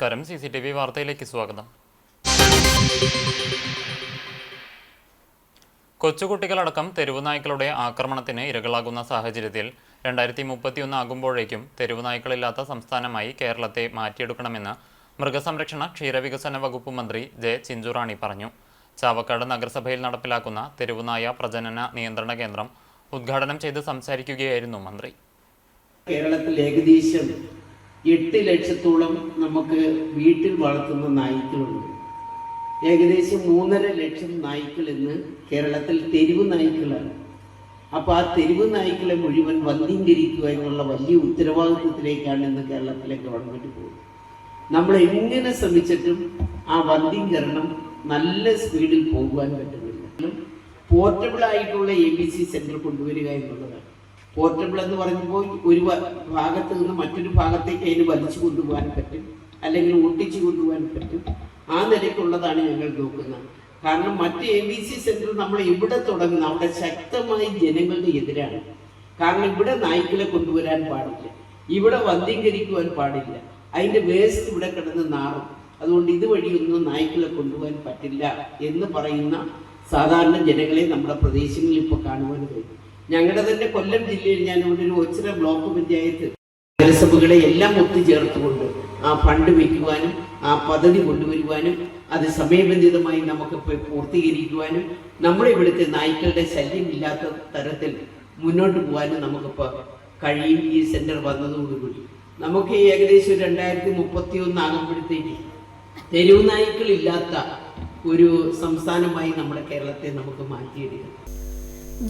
നമസ്കാരം. CCTV വാർത്തയിലേക്ക് സ്വാഗതം. കൊച്ചുകുട്ടികളടക്കം തെരുവുനായ്ക്കളുടെ ആക്രമണത്തിന് ഇരകളാകുന്ന സാഹചര്യത്തിൽ 2031 ആകുമ്പോഴേക്കും തെരുവുനായ്ക്കളില്ലാത്ത സംസ്ഥാനമായി കേരളത്തെ മാറ്റിയെടുക്കണമെന്ന് മൃഗസംരക്ഷണ ക്ഷീരവികസന വകുപ്പ് മന്ത്രി ജെ ചിഞ്ചുറാണി പറഞ്ഞു. ചാവക്കാട് നഗരസഭയിൽ നടപ്പിലാക്കുന്ന തെരുവുനായ പ്രജനന നിയന്ത്രണ കേന്ദ്രം ഉദ്ഘാടനം ചെയ്ത് സംസാരിക്കുകയായിരുന്നു മന്ത്രി. കേരളത്തിൽ ഏകദേശം 8 ലക്ഷത്തോളം നമുക്ക് വീട്ടിൽ വളർത്തുന്ന നായ്ക്കളുണ്ട്. ഏകദേശം 3.5 ലക്ഷം നായ്ക്കൾ ഇന്ന് കേരളത്തിൽ തെരുവ് നായ്ക്കളാണ്. അപ്പോൾ ആ തെരുവ് നായ്ക്കളെ മുഴുവൻ വന്ധീകരിക്കുക എന്നുള്ള വലിയ ഉത്തരവാദിത്വത്തിലേക്കാണ് ഇന്ന് കേരളത്തിലെ ഗവൺമെൻറ് പോകുന്നത്. നമ്മൾ എങ്ങനെ ശ്രമിച്ചിട്ടും ആ വന്ധീകരണം നല്ല സ്പീഡിൽ പോകുവാൻ പറ്റുന്നില്ല. പോർട്ടബിൾ ആയിട്ടുള്ള ABC സെന്റർ കൊണ്ടുവരിക എന്നുള്ളതാണ്. പോർട്ടബിൾ എന്ന് പറയുമ്പോൾ ഒരു ഭാഗത്ത് നിന്ന് മറ്റൊരു ഭാഗത്തേക്ക് അതിന് വലിച്ചു കൊണ്ടുപോകാൻ പറ്റും, അല്ലെങ്കിൽ ഒട്ടിച്ചു കൊണ്ടുപോകാൻ പറ്റും. ആ നിലയ്ക്കുള്ളതാണ് ഞങ്ങൾ നോക്കുന്നത്. കാരണം മറ്റ് ABC സെന്റർ നമ്മൾ ഇവിടെ തുടങ്ങുന്ന അവിടെ ശക്തമായി ജനങ്ങളുടെ എതിരാണ്. കാരണം ഇവിടെ നായ്ക്കളെ കൊണ്ടുവരാൻ പാടില്ല, ഇവിടെ വന്ധീകരിക്കുവാൻ പാടില്ല, അതിൻ്റെ വേസ്റ്റ് ഇവിടെ കിടന്ന് നാറും, അതുകൊണ്ട് ഇതുവഴിയൊന്നും നായ്ക്കളെ കൊണ്ടുപോകാൻ പറ്റില്ല എന്ന് പറയുന്ന സാധാരണ ജനങ്ങളെ നമ്മുടെ പ്രദേശങ്ങളിൽ ഇപ്പോൾ കാണുവാൻ കഴിയും. ഞങ്ങളുടെ തന്നെ കൊല്ലം ജില്ലയിൽ ഞാൻ ഇവിടെ ഒരു ഒച്ചിറ ബ്ലോക്ക് പഞ്ചായത്ത് നഗരസഭകളെ എല്ലാം ഒത്തുചേർത്തുകൊണ്ട് ആ ഫണ്ട് വയ്ക്കുവാനും ആ പദ്ധതി കൊണ്ടുവരുവാനും അത് സമയബന്ധിതമായി നമുക്ക് പൂർത്തീകരിക്കുവാനും നമ്മുടെ ഇവിടുത്തെ നായ്ക്കളുടെ ശല്യമില്ലാത്ത തരത്തിൽ മുന്നോട്ട് പോകാനും നമുക്കിപ്പോൾ കഴിയും. ഈ സെന്റർ വന്നതോടുകൂടി നമുക്ക് ഏകദേശം 2031 ആകുമ്പോഴത്തേക്ക് തെരുവ് നായ്ക്കളില്ലാത്ത ഒരു സംസ്ഥാനമായി നമ്മുടെ കേരളത്തെ നമുക്ക് മാറ്റിയെടുക്കാം.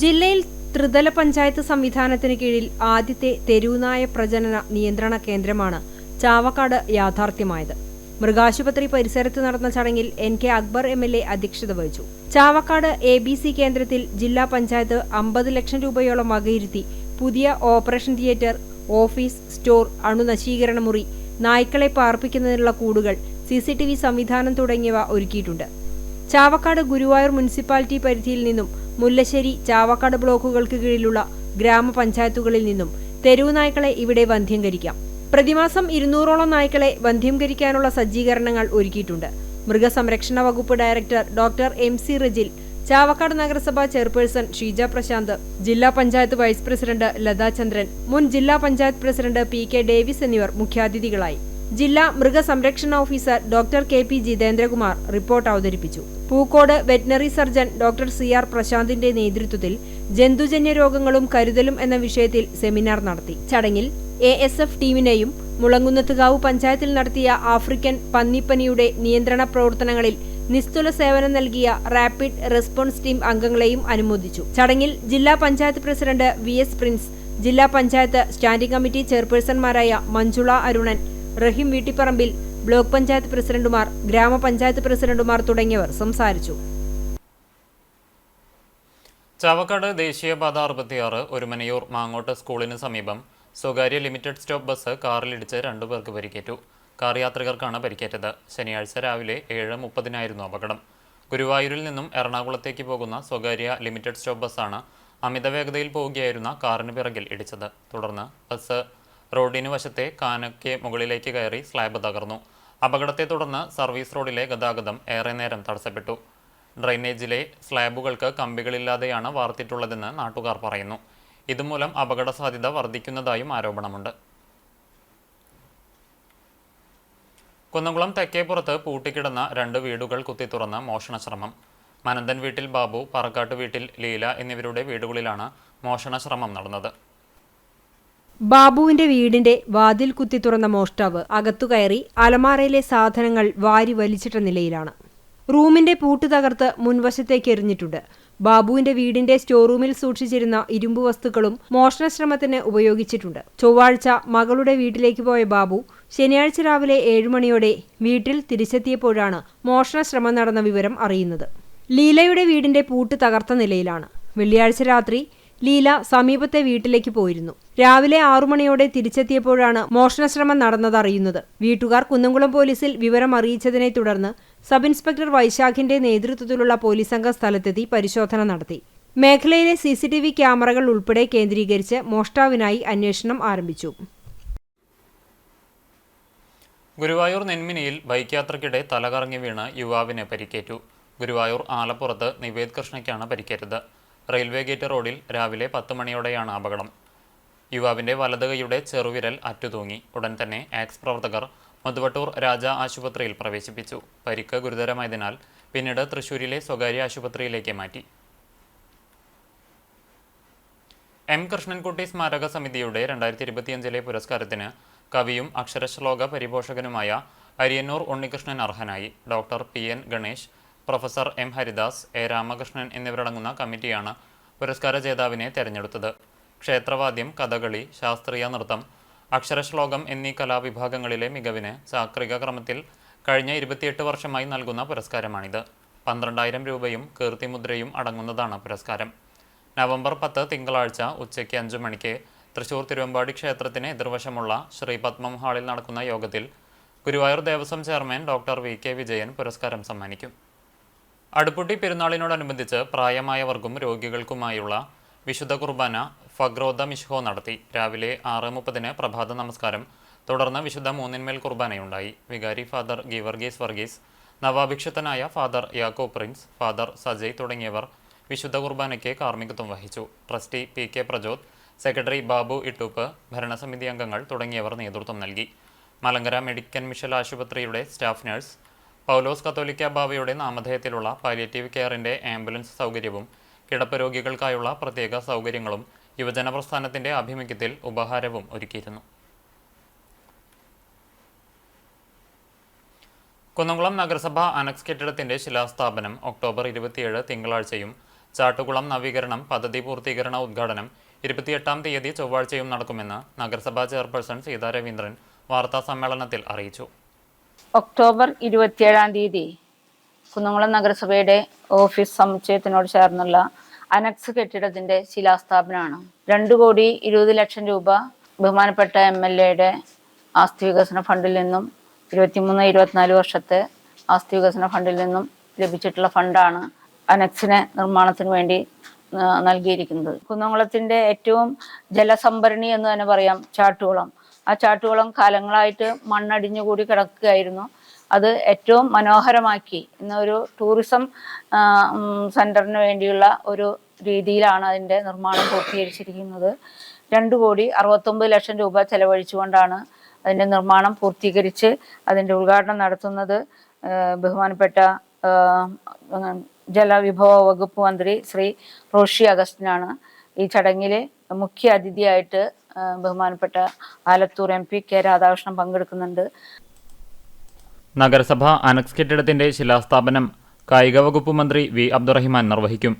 ജില്ലയിൽ ത്രിതല പഞ്ചായത്ത് സംവിധാനത്തിന് കീഴിൽ ആദ്യത്തെ തെരുവുനായ പ്രജനന നിയന്ത്രണ കേന്ദ്രമാണ് ചാവക്കാട് യാഥാർത്ഥ്യമായത്. മൃഗാശുപത്രി പരിസരത്ത് നടന്ന ചടങ്ങിൽ NK അക്ബർ MLA അധ്യക്ഷത വഹിച്ചു. ചാവക്കാട് ABC കേന്ദ്രത്തിൽ ജില്ലാ പഞ്ചായത്ത് 50 ലക്ഷം രൂപയോളം വകയിരുത്തി പുതിയ ഓപ്പറേഷൻ തിയേറ്റർ, ഓഫീസ്, സ്റ്റോർ, അണുനശീകരണ മുറി, നായ്ക്കളെ പാർപ്പിക്കുന്നതിനുള്ള കൂടുകൾ, CCTV സംവിധാനം തുടങ്ങിയവ ഒരുക്കിയിട്ടുണ്ട്. ചാവക്കാട് ഗുരുവായൂർ മുനിസിപ്പാലിറ്റി പരിധിയിൽ നിന്നും മുല്ലശ്ശേരി, ചാവക്കാട് ബ്ലോക്കുകൾക്ക് കീഴിലുള്ള ഗ്രാമപഞ്ചായത്തുകളിൽ നിന്നും തെരുവു നായ്ക്കളെ ഇവിടെ വന്ധ്യംകരിക്കാം. പ്രതിമാസം 200ഓളം നായ്ക്കളെ വന്ധ്യംകരിക്കാനുള്ള സജ്ജീകരണങ്ങൾ ഒരുക്കിയിട്ടുണ്ട്. മൃഗസംരക്ഷണ വകുപ്പ് director doctor MC Rijil, Chavakkad നഗരസഭ ചെയർപേഴ്സൺ ഷീജ പ്രശാന്ത്, ജില്ലാ പഞ്ചായത്ത് വൈസ് പ്രസിഡന്റ് ലതാ ചന്ദ്രൻ, മുൻ ജില്ലാ പഞ്ചായത്ത് പ്രസിഡന്റ് PK ഡേവിസ് എന്നിവർ മുഖ്യാതിഥികളായി. ജില്ലാ മൃഗസംരക്ഷണ officer doctor KP Jitendrakumar report അവതരിപ്പിച്ചു. Pookode veterinary surgeon doctor CR പ്രശാന്തിന്റെ നേതൃത്വത്തിൽ ജന്തുജന്യ രോഗങ്ങളും കരുതലും എന്ന വിഷയത്തിൽ സെമിനാർ നടത്തി. ചടങ്ങിൽ ASF ടീമിനെയും മുളങ്കുന്നത്തുകാവ് പഞ്ചായത്തിൽ നടത്തിയ ആഫ്രിക്കൻ പന്നിപ്പനിയുടെ നിയന്ത്രണ പ്രവർത്തനങ്ങളിൽ നിസ്തുല സേവനം നൽകിയ റാപ്പിഡ് റെസ്പോൺസ് ടീം അംഗങ്ങളെയും അനുമോദിച്ചു. ചടങ്ങിൽ ജില്ലാ പഞ്ചായത്ത് പ്രസിഡന്റ് VS പ്രിൻസ്, ജില്ലാ പഞ്ചായത്ത് സ്റ്റാൻഡിംഗ് കമ്മിറ്റി ചെയർപേഴ്സൺമാരായ മഞ്ജുള അരുണൻ, റഹീം വീട്ടിപ്പറമ്പിൽ, ബ്ലോക്ക് പഞ്ചായത്ത് പ്രസിഡന്റുമാർ, ഗ്രാമപഞ്ചായത്ത് പ്രസിഡന്റുമാർ തുടങ്ങിയവർ സംസാരിച്ചു. ചാവക്കാട് ദേശീയപാത 66 ഒരുമനയൂർ മാങ്ങോട്ട് സ്കൂളിന് സമീപം സ്വകാര്യ ലിമിറ്റഡ് സ്റ്റോപ്പ് ബസ് കാറിലിടിച്ച് 2 പേർക്ക് പരിക്കേറ്റു. കാർ യാത്രികർക്കാണ് പരിക്കേറ്റത്. ശനിയാഴ്ച രാവിലെ 7:30 അപകടം. ഗുരുവായൂരിൽ നിന്നും എറണാകുളത്തേക്ക് പോകുന്ന സ്വകാര്യ ലിമിറ്റഡ് സ്റ്റോപ്പ് ബസ്സാണ് അമിത വേഗതയിൽ പോവുകയായിരുന്ന കാറിന് പിറകിൽ ഇടിച്ചത്. തുടർന്ന് ബസ് റോഡിന് വശത്തെ കാനയ്ക്ക് മുകളിലേക്ക് കയറി സ്ലാബ് തകർന്നു. അപകടത്തെ തുടർന്ന് സർവീസ് റോഡിലെ ഗതാഗതം ഏറെ നേരം തടസ്സപ്പെട്ടു. ഡ്രെയിനേജിലെ സ്ലാബുകൾക്ക് കമ്പികളില്ലാതെയാണ് വാർത്തിട്ടുള്ളതെന്ന് നാട്ടുകാർ പറയുന്നു. ഇതുമൂലം അപകട സാധ്യത വർദ്ധിക്കുന്നതായും ആരോപണമുണ്ട്. കുന്നംകുളം തെക്കേപ്പുറത്ത് പൂട്ടിക്കിടന്ന 2 വീടുകൾ കുത്തിത്തുറന്ന് മോഷണശ്രമം. മനന്തൻ വീട്ടിൽ ബാബു, പറക്കാട്ട് വീട്ടിൽ ലീല എന്നിവരുടെ വീടുകളിലാണ് മോഷണശ്രമം നടന്നത്. ബാബുവിന്റെ വീടിന്റെ വാതിൽ കുത്തി തുറന്ന മോഷ്ടാവ് അകത്തുകയറി അലമാരയിലെ സാധനങ്ങൾ വാരി വലിച്ചിട്ട നിലയിലാണ്. റൂമിന്റെ പൂട്ട് തകർത്ത് മുൻവശത്തേക്ക് എറിഞ്ഞിട്ടുണ്ട്. ബാബുവിന്റെ വീടിന്റെ സ്റ്റോറൂമിൽ സൂക്ഷിച്ചിരുന്ന ഇരുമ്പ് വസ്തുക്കളും മോഷണശ്രമത്തിന് ഉപയോഗിച്ചിട്ടുണ്ട്. ചൊവ്വാഴ്ച മകളുടെ വീട്ടിലേക്ക് പോയ ബാബു ശനിയാഴ്ച രാവിലെ 7 മണിയോടെ വീട്ടിൽ തിരിച്ചെത്തിയപ്പോഴാണ് മോഷണശ്രമം നടന്ന വിവരം അറിയുന്നത്. ലീലയുടെ വീടിന്റെ പൂട്ട് തകർത്ത നിലയിലാണ്. വെള്ളിയാഴ്ച രാത്രി ലീല സമീപത്തെ വീട്ടിലേക്ക് പോയിരുന്നു. രാവിലെ 6 മണിയോടെ തിരിച്ചെത്തിയപ്പോഴാണ് മോഷണശ്രമം നടന്നതറിയുന്നത്. വീട്ടുകാർ കുന്നംകുളം പോലീസിൽ വിവരം അറിയിച്ചതിനെ തുടർന്ന് സബ് ഇൻസ്പെക്ടർ വൈശാഖിന്റെ നേതൃത്വത്തിലുള്ള പോലീസ് സംഘം സ്ഥലത്തെത്തി പരിശോധന നടത്തി. മേഖലയിലെ CCTV ക്യാമറകൾ ഉൾപ്പെടെ കേന്ദ്രീകരിച്ച് മോഷ്ടാവിനായി അന്വേഷണം ആരംഭിച്ചു. ഗുരുവായൂർ നെന്മിനിയിൽ ബൈക്ക് യാത്രയ്ക്കിടെ തലകറങ്ങി വീണ് യുവാവിന് പരിക്കേറ്റു. ഗുരുവായൂർ ആലപ്പുറത്ത് നിവേദ് കൃഷ്ണയ്ക്കാണ് പരിക്കേറ്റത്. റെയിൽവേ ഗേറ്റ് റോഡിൽ രാവിലെ 10 മണിയോടെയാണ് അപകടം. യുവാവിന്റെ വലത് കൈയുടെ ചെറുവിരൽ അറ്റുതൂങ്ങി. ഉടൻ തന്നെ ആക്സ് പ്രവർത്തകർ മധുവട്ടൂർ രാജ ആശുപത്രിയിൽ പ്രവേശിപ്പിച്ചു. പരിക്ക് ഗുരുതരമായതിനാൽ പിന്നീട് തൃശൂരിലെ സ്വകാര്യ ആശുപത്രിയിലേക്ക് മാറ്റി. എം കൃഷ്ണൻകുട്ടി സ്മാരക സമിതിയുടെ 2025 പുരസ്കാരത്തിന് കവിയും അക്ഷരശ്ലോക പരിപോഷകനുമായ അരിയന്നൂർ ഉണ്ണികൃഷ്ണൻ അർഹനായി. Doctor PN Ganesh, professor M Haridas, A Ramakrishnan എന്നിവരടങ്ങുന്ന കമ്മിറ്റിയാണ് പുരസ്കാര ജേതാവിനെ തെരഞ്ഞെടുത്തത്. ക്ഷേത്രവാദ്യം, കഥകളി, ശാസ്ത്രീയ നൃത്തം, അക്ഷരശ്ലോകം എന്നീ കലാവിഭാഗങ്ങളിലെ മികവിന് ചാക്രിക ക്രമത്തിൽ കഴിഞ്ഞ 28 വർഷമായി നൽകുന്ന പുരസ്കാരമാണിത്. 12,000 രൂപയും കീർത്തിമുദ്രയും അടങ്ങുന്നതാണ് പുരസ്കാരം. നവംബർ 10 തിങ്കളാഴ്ച ഉച്ചയ്ക്ക് 5 മണിക്ക് തൃശൂർ തിരുവമ്പാടി ക്ഷേത്രത്തിന് എതിർവശമുള്ള ശ്രീ പത്മം ഹാളിൽ നടക്കുന്ന യോഗത്തിൽ Guruvayur Devaswom chairman doctor VK Vijayan പുരസ്കാരം സമ്മാനിക്കും. അടുപ്പുട്ടി പെരുന്നാളിനോടനുബന്ധിച്ച് പ്രായമായവർക്കും രോഗികൾക്കുമായുള്ള വിശുദ്ധ കുർബാന ഫഗ്രോദ മിഷ്ഹോ നടത്തി. രാവിലെ 6:30 പ്രഭാത നമസ്കാരം, തുടർന്ന് വിശുദ്ധ മൂന്നിന്മേൽ കുർബാനയുണ്ടായി. വികാരി ഫാദർ ഗീവർഗീസ് വർഗീസ്, നവാഭിഷിക്തനായ father Yako Prince, father Sajay തുടങ്ങിയവർ വിശുദ്ധ കുർബാനയ്ക്ക് കാർമ്മികത്വം വഹിച്ചു. Trustee PK Prajod, secretary Babu Ittoop, ഭരണസമിതി അംഗങ്ങൾ തുടങ്ങിയവർ നേതൃത്വം നൽകി. മലങ്കര മെഡിക്കൽ മിഷൻ ആശുപത്രിയുടെ സ്റ്റാഫ് നഴ്സ്, പൗലോസ് കത്തോലിക്ക ബാവയുടെ നാമധേയത്തിലുള്ള പാലിയേറ്റീവ് കെയറിന്റെ ആംബുലൻസ് സൗകര്യവും കിടപ്പ് രോഗികൾക്കായുള്ള പ്രത്യേക സൗകര്യങ്ങളും യുവജന പ്രസ്ഥാനത്തിന്റെ ആഭിമുഖ്യത്തിൽ ഉപഹാരവും ഒരുക്കിയിരുന്നു. കുന്നംകുളം നഗരസഭ അനക്സ് കെട്ടിടത്തിന്റെ ശിലാസ്ഥാപനം ഒക്ടോബർ 27 തിങ്കളാഴ്ചയും ചാട്ടുകുളം നവീകരണം പദ്ധതി പൂർത്തീകരണ ഉദ്ഘാടനം 28-ാം തീയതി ചൊവ്വാഴ്ചയും നടക്കുമെന്ന് നഗരസഭാ ചെയർപേഴ്സൺ സീതാ രവീന്ദ്രൻ വാർത്താ സമ്മേളനത്തിൽ അറിയിച്ചു. ഒക്ടോബർ 27-ാം തീയതി കുന്നംകുളം നഗരസഭയുടെ ഓഫീസ് സമുച്ചയത്തിനോട് ചേർന്നുള്ള അനക്സ് കെട്ടിടത്തിന്റെ ശിലാസ്ഥാപനമാണ്. 2,20,00,000 രൂപ ബഹുമാനപ്പെട്ട MLA ആസ്തി വികസന ഫണ്ടിൽ നിന്നും 23-24 വർഷത്തെ ആസ്തി വികസന ഫണ്ടിൽ നിന്നും ലഭിച്ചിട്ടുള്ള ഫണ്ടാണ് അനക്സിനെ നിർമ്മാണത്തിന് വേണ്ടി നൽകിയിരിക്കുന്നത്. കുന്നംകുളത്തിന്റെ ഏറ്റവും ജലസംഭരണി എന്ന് തന്നെ പറയാം ചാട്ടുകുളം. ആ ചാട്ടുകുളം കാലങ്ങളായിട്ട് മണ്ണടിഞ്ഞുകൂടി കിടക്കുകയായിരുന്നു. അത് ഏറ്റവും മനോഹരമാക്കി ഇന്നൊരു ടൂറിസം സെന്ററിന് വേണ്ടിയുള്ള ഒരു രീതിയിലാണ് അതിൻ്റെ നിർമ്മാണം പൂർത്തീകരിച്ചിരിക്കുന്നത്. 2,69,00,000 രൂപ ചെലവഴിച്ചുകൊണ്ടാണ് അതിൻ്റെ നിർമ്മാണം പൂർത്തീകരിച്ച് അതിൻ്റെ ഉദ്ഘാടനം നടത്തുന്നത്. ബഹുമാനപ്പെട്ട ജലവിഭവ വകുപ്പ് മന്ത്രി ശ്രീ റോഷി അഗസ്റ്റിനാണ്. ഈ ചടങ്ങിൽ മുഖ്യ അതിഥിയായിട്ട് ബഹുമാനപ്പെട്ട ആലത്തൂർ MP K രാധാകൃഷ്ണൻ പങ്കെടുക്കുന്നുണ്ട്. നഗരസഭ അനക്സ് കെട്ടിടത്തിന്റെ ശിലാസ്ഥാപനം കായിക വകുപ്പ് മന്ത്രി V അബ്ദുറഹിമാൻ നിർവഹിക്കും.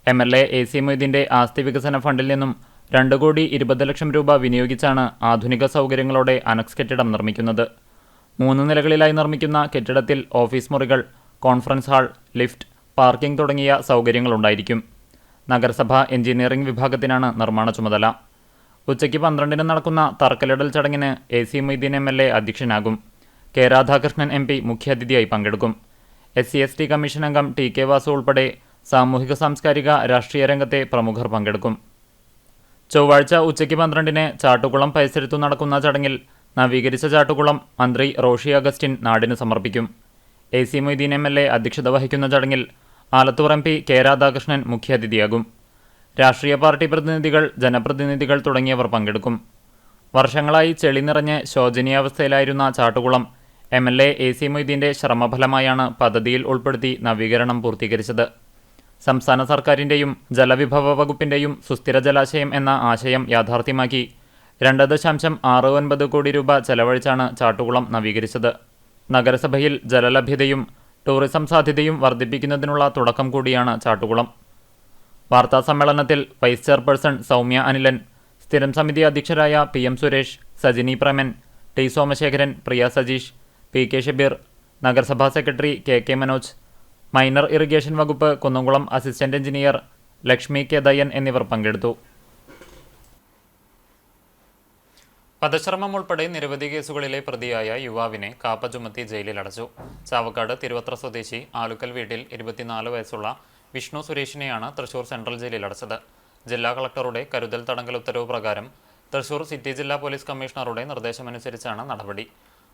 MLA AC മൊയ്തീന്റെ ആസ്തി വികസന ഫണ്ടിൽ നിന്നും 2,20,00,000 രൂപ വിനിയോഗിച്ചാണ് ആധുനിക സൗകര്യങ്ങളോടെ അനക്സ് കെട്ടിടം നിർമ്മിക്കുന്നത്. 3 നിലകളിലായി നിർമ്മിക്കുന്ന കെട്ടിടത്തിൽ ഓഫീസ് മുറികൾ, കോൺഫറൻസ് ഹാൾ, ലിഫ്റ്റ്, പാർക്കിംഗ് തുടങ്ങിയ സൗകര്യങ്ങളുണ്ടായിരിക്കും. നഗരസഭ എഞ്ചിനീയറിംഗ് വിഭാഗത്തിനാണ് നിർമ്മാണ ചുമതല. ഉച്ചയ്ക്ക് 12-ന് നടക്കുന്ന തറക്കല്ലിടൽ ചടങ്ങിന് AC Moideen MLA അധ്യക്ഷനാകും. K Radhakrishnan MP മുഖ്യാതിഥിയായി പങ്കെടുക്കും. SC/ST കമ്മീഷൻ അംഗം TK വാസു ഉൾപ്പെടെ സാമൂഹിക സാംസ്കാരിക രാഷ്ട്രീയ രംഗത്തെ പ്രമുഖർ പങ്കെടുക്കും. ചൊവ്വാഴ്ച ഉച്ചയ്ക്ക് 12-ന് ചാട്ടുകുളം പരിസരത്തു നടക്കുന്ന ചടങ്ങിൽ നവീകരിച്ച ചാട്ടുകുളം മന്ത്രി റോഷി അഗസ്റ്റിൻ നാടിന് സമർപ്പിക്കും. AC മൊയ്തീൻ MLA അധ്യക്ഷത വഹിക്കുന്ന ചടങ്ങിൽ ആലത്തൂർ MP K രാധാകൃഷ്ണൻ മുഖ്യാതിഥിയാകും. രാഷ്ട്രീയ പാർട്ടി പ്രതിനിധികൾ, ജനപ്രതിനിധികൾ തുടങ്ങിയവർ പങ്കെടുക്കും. വർഷങ്ങളായി ചെളി നിറഞ്ഞ് ശോചനീയാവസ്ഥയിലായിരുന്ന ചാട്ടുകുളം MLA AC മൊയ്തീന്റെ ശ്രമഫലമായാണ് പദ്ധതിയിൽ ഉൾപ്പെടുത്തി നവീകരണം പൂർത്തീകരിച്ചത്. സംസ്ഥാന സർക്കാരിൻ്റെയും ജലവിഭവ വകുപ്പിൻ്റെയും സുസ്ഥിര ജലാശയം എന്ന ആശയം യാഥാർത്ഥ്യമാക്കി 2.69 കോടി രൂപ ചെലവഴിച്ചാണ് ചാട്ടുകുളം നവീകരിച്ചത്. നഗരസഭയിൽ ജലലഭ്യതയും ടൂറിസം സാധ്യതയും വർദ്ധിപ്പിക്കുന്നതിനുള്ള തുടക്കം കൂടിയാണ് ചാട്ടുകുളം. വാർത്താ സമ്മേളനത്തിൽ വൈസ് ചെയർപേഴ്സൺ സൗമ്യ അനിലൻ, സ്ഥിരം സമിതി അധ്യക്ഷരായ PM സുരേഷ്, സജിനി പ്രമൻ, T സോമശേഖരൻ, പ്രിയ സജീഷ്, PK ഷബീർ, നഗരസഭാ secretary KK Manoj, minor irrigation വകുപ്പ് Kunnamkulam assistant engineer Lakshmi K Dayan എന്നിവർ പങ്കെടുത്തു. വധശ്രമം ഉൾപ്പെടെ നിരവധി കേസുകളിലെ പ്രതിയായ യുവാവിനെ കാപ്പ ചുമത്തി ജയിലിൽ അടച്ചു. ചാവക്കാട് തിരുവത്ര സ്വദേശി ആലുക്കൽ വീട്ടിൽ 24 വയസ്സുള്ള വിഷ്ണു സുരേഷിനെയാണ് തൃശൂർ സെൻട്രൽ ജയിലിൽ അടച്ചത്. ജില്ലാ കളക്ടറുടെ കരുതൽ തടങ്കൽ ഉത്തരവ് പ്രകാരം തൃശൂർ സിറ്റി ജില്ലാ പോലീസ് കമ്മീഷണറുടെ നിർദ്ദേശമനുസരിച്ചാണ് നടപടി.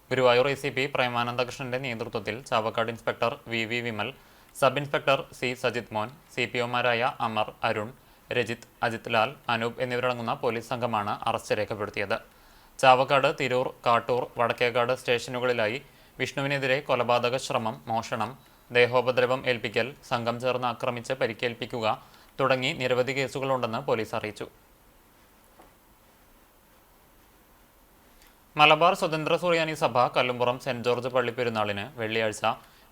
ഗുരുവായൂർ ACP പ്രേമാനന്ദകൃഷ്ണന്റെ നേതൃത്വത്തിൽ Chavakkad inspector VV Vimal, sub inspector C Sajith മോൻ, CPOമാരായ അമർ, അരുൺ, രജിത്, അജിത് ലാൽ, അനൂപ് എന്നിവരടങ്ങുന്ന പോലീസ് സംഘമാണ് അറസ്റ്റ് രേഖപ്പെടുത്തിയത്. ചാവക്കാട്, തിരൂർ, കാട്ടൂർ, വടക്കേക്കാട് സ്റ്റേഷനുകളിലായി വിഷ്ണുവിനെതിരെ കൊലപാതക ശ്രമം, മോഷണം, ദേഹോപദ്രവം ഏൽപ്പിക്കൽ, സംഘം ചേർന്ന് ആക്രമിച്ച് പരിക്കേൽപ്പിക്കുക തുടങ്ങി നിരവധി കേസുകളുണ്ടെന്ന് പോലീസ് അറിയിച്ചു. മലബാർ സ്വതന്ത്ര സുറിയാനി സഭ കല്ലുംപുറം സെന്റ് ജോർജ് പള്ളി പെരുന്നാളിന് വെള്ളിയാഴ്ച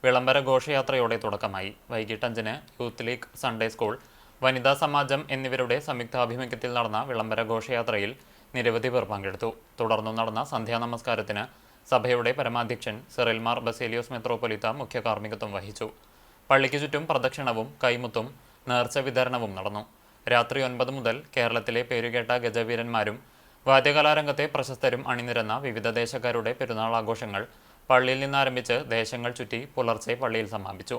വിളംബര ഘോഷയാത്രയോടെ തുടക്കമായി. വൈകിട്ട് 5-ന് യൂത്ത് ലീഗ്, സൺഡേ സ്കൂൾ, വനിതാ സമാജം എന്നിവരുടെ സംയുക്താഭിമുഖ്യത്തിൽ നടന്ന വിളംബര ഘോഷയാത്രയിൽ നിരവധി പേർ പങ്കെടുത്തു. തുടർന്നു നടന്ന സന്ധ്യാനമസ്കാരത്തിന് സഭയുടെ പരമാധ്യക്ഷൻ സിറിൽ മാർ ബസേലിയോസ് മെത്രോപൊലീത്ത മുഖ്യ കാർമ്മികത്വം വഹിച്ചു. പള്ളിക്ക് ചുറ്റും പ്രദക്ഷിണവും കൈമുത്തും നേർച്ച വിതരണവും നടന്നു. രാത്രി 9 മുതൽ കേരളത്തിലെ പേരുകേട്ട ഗജവീരന്മാരും വാദ്യകലാരംഗത്തെ പ്രശസ്തരും അണിനിരന്ന വിവിധ ദേശക്കാരുടെ പെരുന്നാൾ ആഘോഷങ്ങൾ പള്ളിയിൽ നിന്നാരംഭിച്ച് ദേശങ്ങൾ ചുറ്റി പുലർച്ചെ പള്ളിയിൽ സമാപിച്ചു.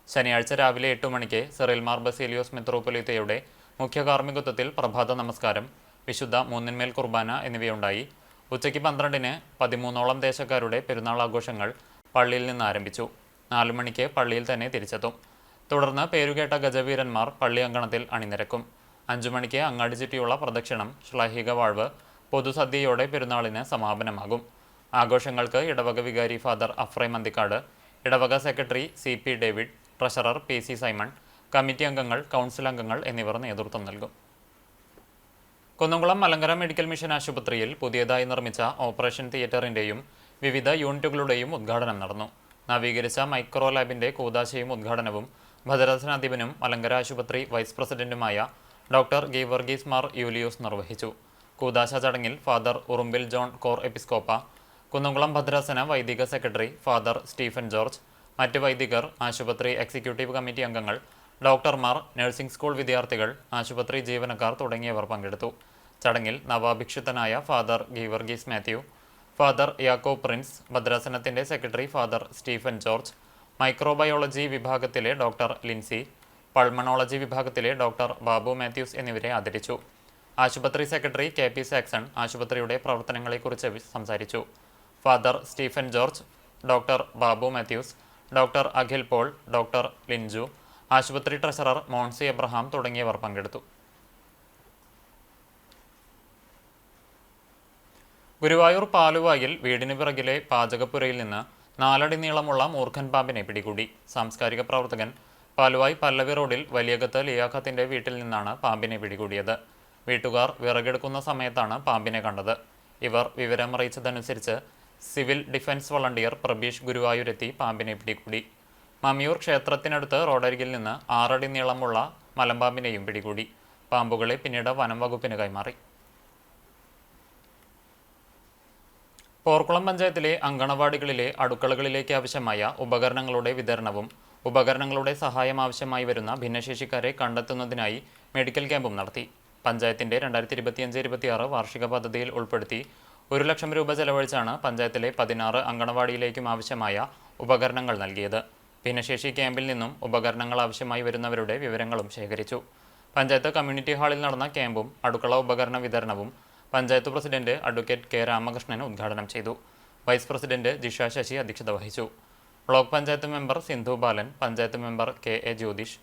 ശനിയാഴ്ച രാവിലെ 8 മണിക്ക് സിറിൽ മാർ ബസേലിയോസ് മെത്രോപൊലീത്തയുടെ മുഖ്യ കാർമ്മികത്വത്തിൽ പ്രഭാത നമസ്കാരം, വിശുദ്ധ മൂന്നിന്മേൽ കുർബാന എന്നിവയുണ്ടായി. ഉച്ചയ്ക്ക് 12-ന് 13ഓളം ദേശക്കാരുടെ പെരുന്നാൾ ആഘോഷങ്ങൾ പള്ളിയിൽ നിന്ന് ആരംഭിച്ചു. 4 മണിക്ക് പള്ളിയിൽ തന്നെ തിരിച്ചെത്തും. തുടർന്ന് പേരുകേട്ട ഗജവീരന്മാർ പള്ളി അങ്കണത്തിൽ അണിനിരക്കും. 5 മണിക്ക് അങ്ങാടി ചുറ്റിയുള്ള പ്രദക്ഷിണം, ശ്ലൈഹിക വാഴ്വ്, പൊതുസദ്യയോടെ പെരുന്നാളിന് സമാപനമാകും. ആഘോഷങ്ങൾക്ക് ഇടവക വികാരി ഫാദർ അഫ്രൈം അന്തിക്കാട്, ഇടവക secretary CP David, treasurer PC Simon, committee അംഗങ്ങൾ, കൗൺസിൽ അംഗങ്ങൾ എന്നിവർ നേതൃത്വം നൽകും. കുന്നംകുളം മലങ്കര മെഡിക്കൽ മിഷൻ ആശുപത്രിയിൽ പുതിയതായി നിർമ്മിച്ച ഓപ്പറേഷൻ തിയേറ്ററിൻ്റെയും വിവിധ യൂണിറ്റുകളുടെയും ഉദ്ഘാടനം നടന്നു. നവീകരിച്ച മൈക്രോ ലാബിൻ്റെ കൂദാശയും ഉദ്ഘാടനവും ഭദ്രാസനാധിപനും മലങ്കര ആശുപത്രി വൈസ് പ്രസിഡന്റുമായ ഡോക്ടർ ഗീവർഗീസ് മാർ യൂലിയോസ് നിർവഹിച്ചു. കൂദാശ ചടങ്ങിൽ ഫാദർ ഉറുമ്പിൽ ജോൺ കോർ എപ്പിസ്കോപ്പ, കുന്നംകുളം ഭദ്രാസന വൈദിക സെക്രട്ടറി ഫാദർ സ്റ്റീഫൻ ജോർജ്, മറ്റ് വൈദികർ, ആശുപത്രി എക്സിക്യൂട്ടീവ് കമ്മിറ്റി അംഗങ്ങൾ, ഡോക്ടർമാർ, നഴ്സിംഗ് സ്കൂൾ വിദ്യാർത്ഥികൾ, ആശുപത്രി ജീവനക്കാർ തുടങ്ങിയവർ പങ്കെടുത്തു. ചടങ്ങിൽ നവാഭിക്ഷിതനായ father Geevarghese Mathew, father Yakob Prince, ഭദ്രാസനത്തിൻ്റെ secretary father Stephen George, microbiology വിഭാഗത്തിലെ ഡോക്ടർ ലിൻസി, പൾമണോളജി വിഭാഗത്തിലെ ഡോക്ടർ ബാബു മാത്യൂസ് എന്നിവരെ ആദരിച്ചു. ആശുപത്രി സെക്രട്ടറി KP സാക്സൺ ആശുപത്രിയുടെ പ്രവർത്തനങ്ങളെക്കുറിച്ച് സംസാരിച്ചു. Father Stephen George, doctor Babu Mathews, doctor Akhil Paul, doctor Linju, ആശുപത്രി ട്രഷറർ മോൺസി എബ്രഹാം തുടങ്ങിയവർ പങ്കെടുത്തു. ഗുരുവായൂർ പാലുവായിൽ വീടിന് പിറകിലെ പാചകപ്പുരയിൽ നിന്ന് 4 അടി നീളമുള്ള മൂർഖൻ പാമ്പിനെ പിടികൂടി. സാംസ്കാരിക പ്രവർത്തകൻ പാലുവായ് പല്ലവി റോഡിൽ വലിയകത്ത് ലിയാഖത്തിന്റെ വീട്ടിൽ നിന്നാണ് പാമ്പിനെ പിടികൂടിയത്. വീട്ടുകാർ വിറകെടുക്കുന്ന സമയത്താണ് പാമ്പിനെ കണ്ടത്. ഇവർ വിവരമറിയിച്ചതനുസരിച്ച് സിവിൽ ഡിഫൻസ് വളണ്ടിയർ പ്രബീഷ് ഗുരുവായൂരെത്തി പാമ്പിനെ പിടികൂടി. മമിയൂർ ക്ഷേത്രത്തിനടുത്ത് റോഡരികിൽ നിന്ന് 6 അടി നീളമുള്ള മലമ്പാമ്പിനെയും പിടികൂടി. പാമ്പുകളെ പിന്നീട് വനം വകുപ്പിന് കൈമാറി. പോർക്കുളം പഞ്ചായത്തിലെ അങ്കണവാടികളിലെ അടുക്കളകളിലേക്ക് ആവശ്യമായ ഉപകരണങ്ങളുടെ വിതരണവും ഉപകരണങ്ങളുടെ സഹായം ആവശ്യമായി വരുന്ന ഭിന്നശേഷിക്കാരെ കണ്ടെത്തുന്നതിനായി മെഡിക്കൽ ക്യാമ്പും നടത്തി. പഞ്ചായത്തിന്റെ 2025-26 വാർഷിക പദ്ധതിയിൽ ഉൾപ്പെടുത്തി 1 ലക്ഷം രൂപ ചെലവഴിച്ചാണ് പഞ്ചായത്തിലെ 16 അങ്കണവാടിയിലേക്കും ആവശ്യമായ ഉപകരണങ്ങൾ നൽകിയത്. ഭിന്നശേഷി ക്യാമ്പിൽ നിന്നും ഉപകരണങ്ങൾ ആവശ്യമായി വരുന്നവരുടെ വിവരങ്ങളും ശേഖരിച്ചു. പഞ്ചായത്ത് കമ്മ്യൂണിറ്റി ഹാളിൽ നടന്ന ക്യാമ്പും അടുക്കള ഉപകരണ വിതരണവും panchayat president advocate K Ramakrishnan ഉദ്ഘാടനം ചെയ്തു. വൈസ് പ്രസിഡന്റ് ജിഷ ശശി അധ്യക്ഷത വഹിച്ചു. Block panchayat member Sindhu Balan, panchayat member KA Jyothish,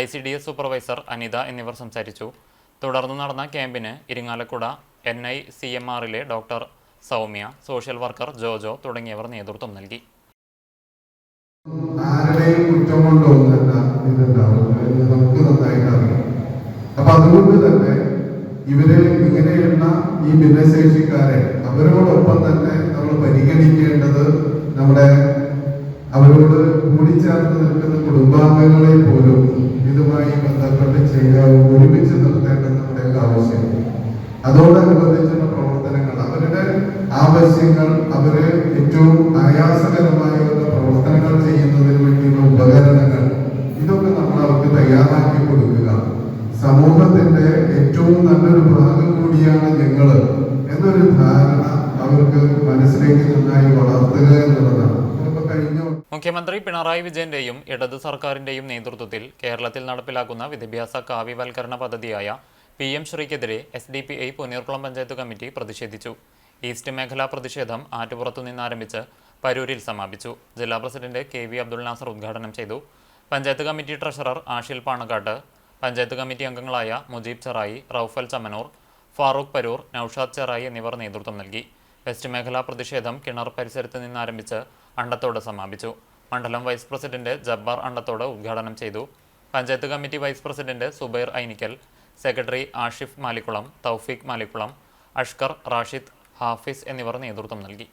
ICDS supervisor Anitha എന്നിവർ സംസാരിച്ചു. തുടർന്ന് നടന്ന ക്യാമ്പിന് ഇരിങ്ങാലക്കുട NICMRലെ doctor Soumya, social worker Jojo തുടങ്ങിയവർ നേതൃത്വം നൽകി. ആരുടെയും കുറ്റം കൊണ്ടൊന്നല്ല ഇതുണ്ടാവുക എന്ന് നമുക്ക് നന്നായിട്ട് അറിയാം. അപ്പൊ അതുകൊണ്ട് തന്നെ ഇവര് ഇങ്ങനെയുള്ള ഈ ഭിന്നശേഷിക്കാരെ അവരോടൊപ്പം തന്നെ നമ്മൾ പരിഗണിക്കേണ്ടത് നമ്മുടെ അവരോട് കൂടിച്ചേർന്ന് നിൽക്കുന്ന കുടുംബാംഗങ്ങളെ പോലും ഇതുമായി ബന്ധപ്പെട്ട് ഒരുമിച്ച് നിർത്തേണ്ടത് നമ്മുടെയൊക്കെ ആവശ്യം. അതോടനുബന്ധിച്ചുള്ള പ്രവർത്തനങ്ങൾ, അവരുടെ ആവശ്യങ്ങൾ, അവര് ഏറ്റവും ആയാസകരമായുള്ള പ്രവർത്തനങ്ങൾ ചെയ്യുന്നതിന് വേണ്ടിയുള്ള ഉപകരണങ്ങൾ, ഇതൊക്കെ നമ്മൾ അവർക്ക് തയ്യാറാക്കി കൊടുക്കുക. സമൂഹത്തിന്റെ ഏറ്റവും നല്ലൊരു ഭാഗം കൂടിയാണ് ഞങ്ങള് എന്നൊരു ധാരണ അവർക്ക് മനസ്സിലേക്ക് നന്നായി വളർത്തുക എന്നുള്ളതാണ്. മുഖ്യമന്ത്രി പിണറായി വിജയന്റെയും ഇടത് സർക്കാരിന്റെയും നേതൃത്വത്തിൽ കേരളത്തിൽ നടപ്പിലാക്കുന്ന വിദ്യാഭ്യാസ കാവ്യവൽക്കരണ പദ്ധതിയായ PM ശ്രീക്കെതിരെ SDPI Ponniyoorkulam panchayat committee പ്രതിഷേധിച്ചു. ഈസ്റ്റ് മേഖലാ പ്രതിഷേധം ആറ്റുപുറത്തു നിന്നാരംഭിച്ച് പരൂരിൽ സമാപിച്ചു. ജില്ലാ പ്രസിഡന്റ് KV അബ്ദുൽ നാസർ ഉദ്ഘാടനം ചെയ്തു. Panchayat committee treasurer Ashil Panakkad, panchayat committee അംഗങ്ങളായ മുജീബ് ചെറായി, റൌഫൽ ചമനൂർ, ഫാറൂഖ് പരൂർ, നൌഷാദ് ചെറായി എന്നിവർ നേതൃത്വം നൽകി. വെസ്റ്റ് മേഖലാ പ്രതിഷേധം കിണർ പരിസരത്ത് നിന്നാരംഭിച്ച് അണ്ടത്തോട് സമാപിച്ചു. മണ്ഡലം വൈസ് പ്രസിഡന്റ് ജബ്ബാർ അണ്ടത്തോട് ഉദ്ഘാടനം ചെയ്തു. Panchayat committee vice president Zubair Ainikkal, secretary Ashif Malikkulam, Thoufeeq Malikkulam, Ashkar, Rashid, Hafiz എന്നിവർ നേതൃത്വം നൽകി.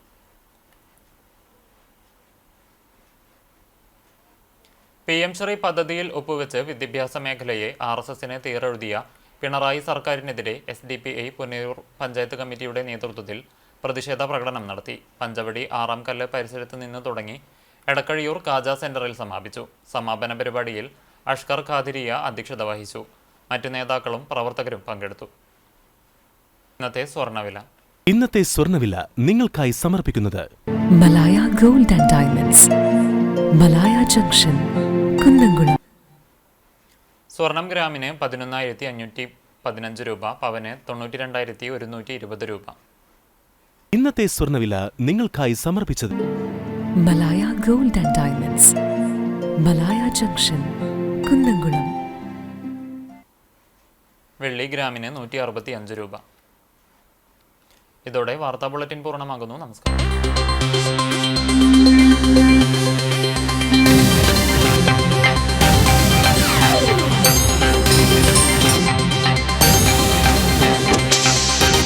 PM ശ്രീ പദ്ധതിയിൽ ഒപ്പുവെച്ച് വിദ്യാഭ്യാസ മേഖലയെ RSSന് തീരെഴുതിയ പിണറായി സർക്കാരിനെതിരെ SDPI പുന്നയൂർ പഞ്ചായത്ത് കമ്മിറ്റിയുടെ നേതൃത്വത്തിൽ പ്രതിഷേധ പ്രകടനം നടത്തി. പഞ്ചവടി 6-ാം കല്ല് പരിസരത്ത് നിന്ന് തുടങ്ങി എടക്കഴിയൂർ കാജ സെന്ററിൽ സമാപിച്ചു. സമാപന പരിപാടിയിൽ അഷ്കർ ഖാദിരിയ അധ്യക്ഷത വഹിച്ചു. മറ്റു നേതാക്കളും പ്രവർത്തകരും പങ്കെടുത്തു. ഇന്നത്തെ സ്വർണ്ണവില നിങ്ങൾക്കായി സമർപ്പിക്കുന്നത് Malaya gold and diamonds, Malaya junction, Kunnamkulam. സ്വർണം ഗ്രാമിന് 11,515 രൂപ, പവന് 92,120 രൂപ. ഇന്നത്തെ സ്വർണ്ണവില നിങ്ങൾക്കായി സമർപ്പിച്ചത് Malaya gold and diamonds, Malaya junction, Kunnamkulam. വെള്ളി ഗ്രാമിന് 165 രൂപ. ഇതോടെ വാർത്താ ബുള്ളറ്റിൻ പൂർണ്ണമാകുന്നു. നമസ്കാരം.